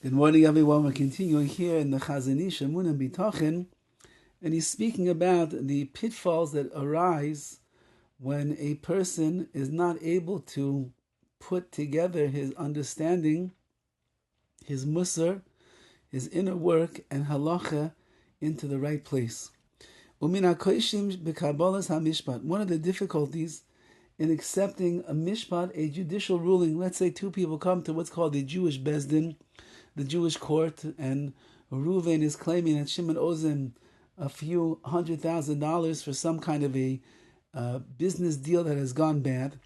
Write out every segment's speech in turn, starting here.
Good morning, everyone. We're continuing here in the Chazon Ish, EMUNAH Bitachon, and he's speaking about the pitfalls that arise when a person is not able to put together his understanding, his musar, his inner work, and halacha into the right place. Umin hakoshim b'kabalas hamishpat. One of the difficulties in accepting a mishpat, a judicial ruling. Let's say two people come to what's called the Jewish Bezdin, the Jewish court, and Reuven is claiming that Shimon owes him a few $100,000 for some kind of a business deal that has gone bad.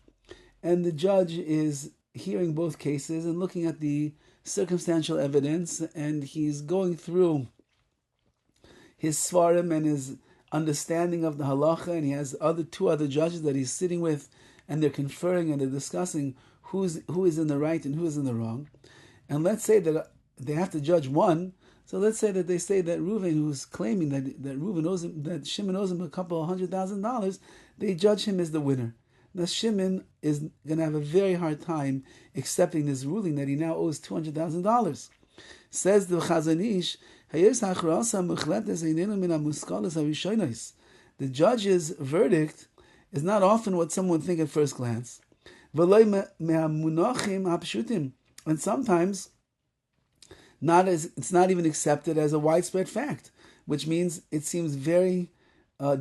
And the judge is hearing both cases and looking at the circumstantial evidence, and he's going through his svarim and his understanding of the halacha, and he has two other judges that he's sitting with, and they're conferring and they're discussing who is in the right and who is in the wrong. And let's say that they have to judge one. So let's say that they say that Reuven, who's claiming that Reuven owes him, that Shimon owes him a couple of $100,000, they judge him as the winner. Now Shimon is going to have a very hard time accepting this ruling that he now owes $200,000. Says the Chazon Ish, the judge's verdict is not often what someone would think at first glance. And sometimes it's not even accepted as a widespread fact, which means it seems very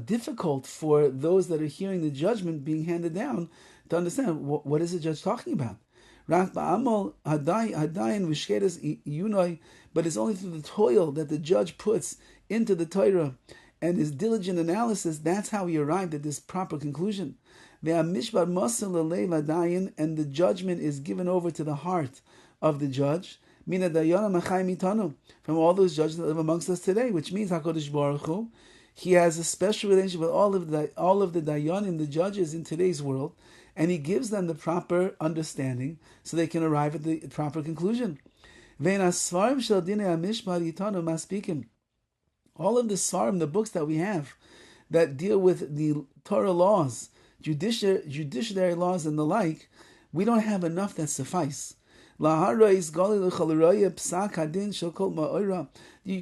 difficult for those that are hearing the judgment being handed down to understand what is the judge talking about. But it's only through the toil that the judge puts into the Torah and his diligent analysis, that's how he arrived at this proper conclusion. And the judgment is given over to the heart of the judge, from all those judges that live amongst us today, which means HaKadosh Baruch Hu, he has a special relationship with all of the dayanim, the judges in today's world, and he gives them the proper understanding so they can arrive at the proper conclusion. All of the svarim, the books that we have that deal with the Torah laws, judiciary laws and the like, we don't have enough that suffice. You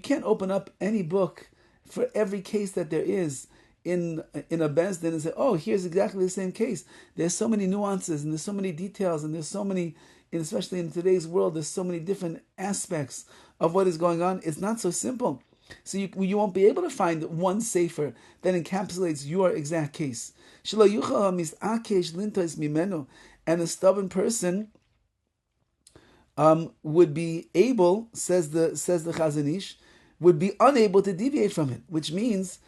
can't open up any book for every case that there is in a bezdin and say, oh, here's exactly the same case. There's so many nuances and there's so many details and there's so many, especially in today's world, there's so many different aspects of what is going on. It's not so simple. So you won't be able to find one sefer that encapsulates your exact case. And a stubborn person would be able, says the Chazon Ish, would be unable to deviate from it. Which means,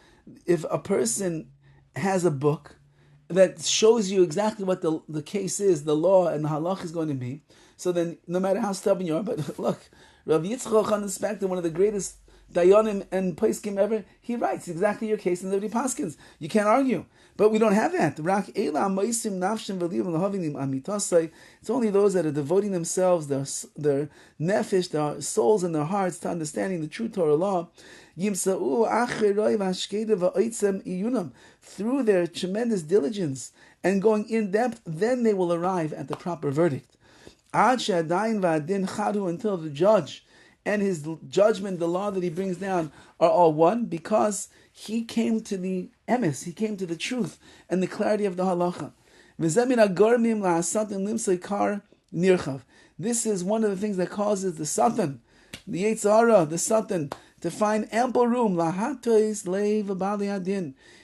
if a person has a book that shows you exactly what the case is, the law and the halach is going to be, so then no matter how stubborn you are, but look, Rav Yitzchok Spector, one of the greatest dayanim and poskim ever, he writes exactly your case in the Paskins. You can't argue. But we don't have that. It's only those that are devoting themselves, their nefesh, their souls and their hearts to understanding the true Torah law. Through their tremendous diligence and going in depth, then they will arrive at the proper verdict. Until the judge and his judgment, the law that he brings down, are all one, because he came to the emes, he came to the truth and the clarity of the halacha. This is one of the things that causes the Satan, the Yetzer Hara, the Satan, to find ample room.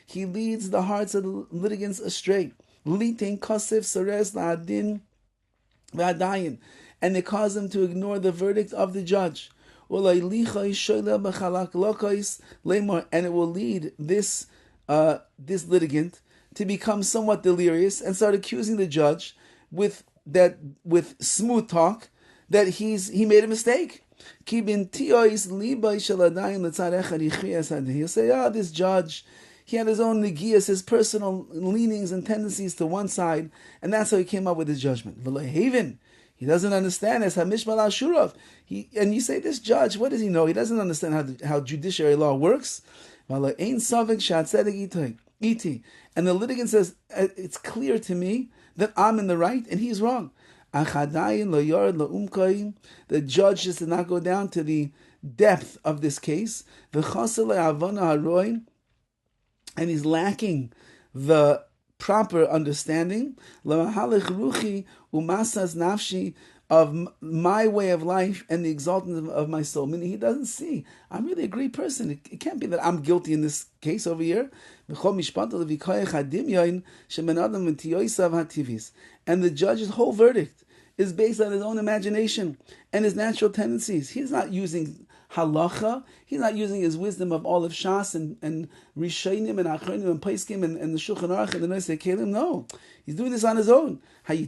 He leads the hearts of the litigants astray. And they cause them to ignore the verdict of the judge. And it will lead this litigant to become somewhat delirious and start accusing the judge with smooth talk that he made a mistake. He'll say, this judge, he had his own negias, his personal leanings and tendencies to one side, and that's how he came up with his judgment. He doesn't understand as Hamishmal Ashurav. And you say, this judge, what does he know? He doesn't understand how judiciary law works. And the litigant says, it's clear to me that I'm in the right and he's wrong. The judge just did not go down to the depth of this case. And he's lacking the proper understanding of my way of life and the exaltation of my soul. Meaning he doesn't see, I'm really a great person. It can't be that I'm guilty in this case over here. And the judge's whole verdict is based on his own imagination and his natural tendencies. He's not using halacha. He's not using his wisdom of all of Shas and Rishonim and Achronim and Paiskim and the Shulchan Aruch and the Noisei Kelim. No, he's doing this on his own. Is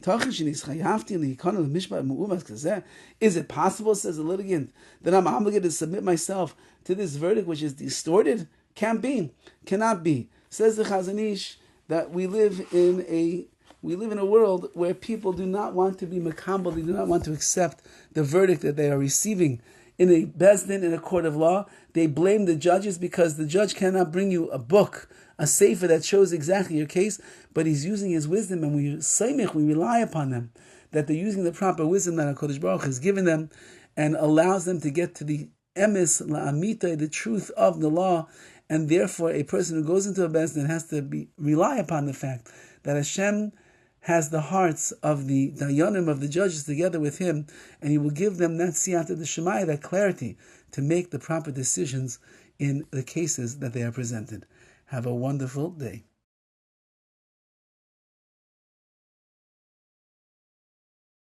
it possible, says the litigant, that I'm obligated to submit myself to this verdict which is distorted? Can't be, cannot be. Says the Chazon Ish that we live in a world where people do not want to be makambel, they do not want to accept the verdict that they are receiving in a bezdin, in a court of law. They blame the judges because the judge cannot bring you a book, a sefer that shows exactly your case, but he's using his wisdom, and we rely upon them, that they're using the proper wisdom that HaKadosh Baruch has given them, and allows them to get to the emes, la'amita, the truth of the law. And therefore, a person who goes into a bezdin has to rely upon the fact that Hashem has the hearts of the dayanim, of the judges, together with him, and he will give them that siyata d'shemaya, that clarity, to make the proper decisions in the cases that they are presented. Have a wonderful day.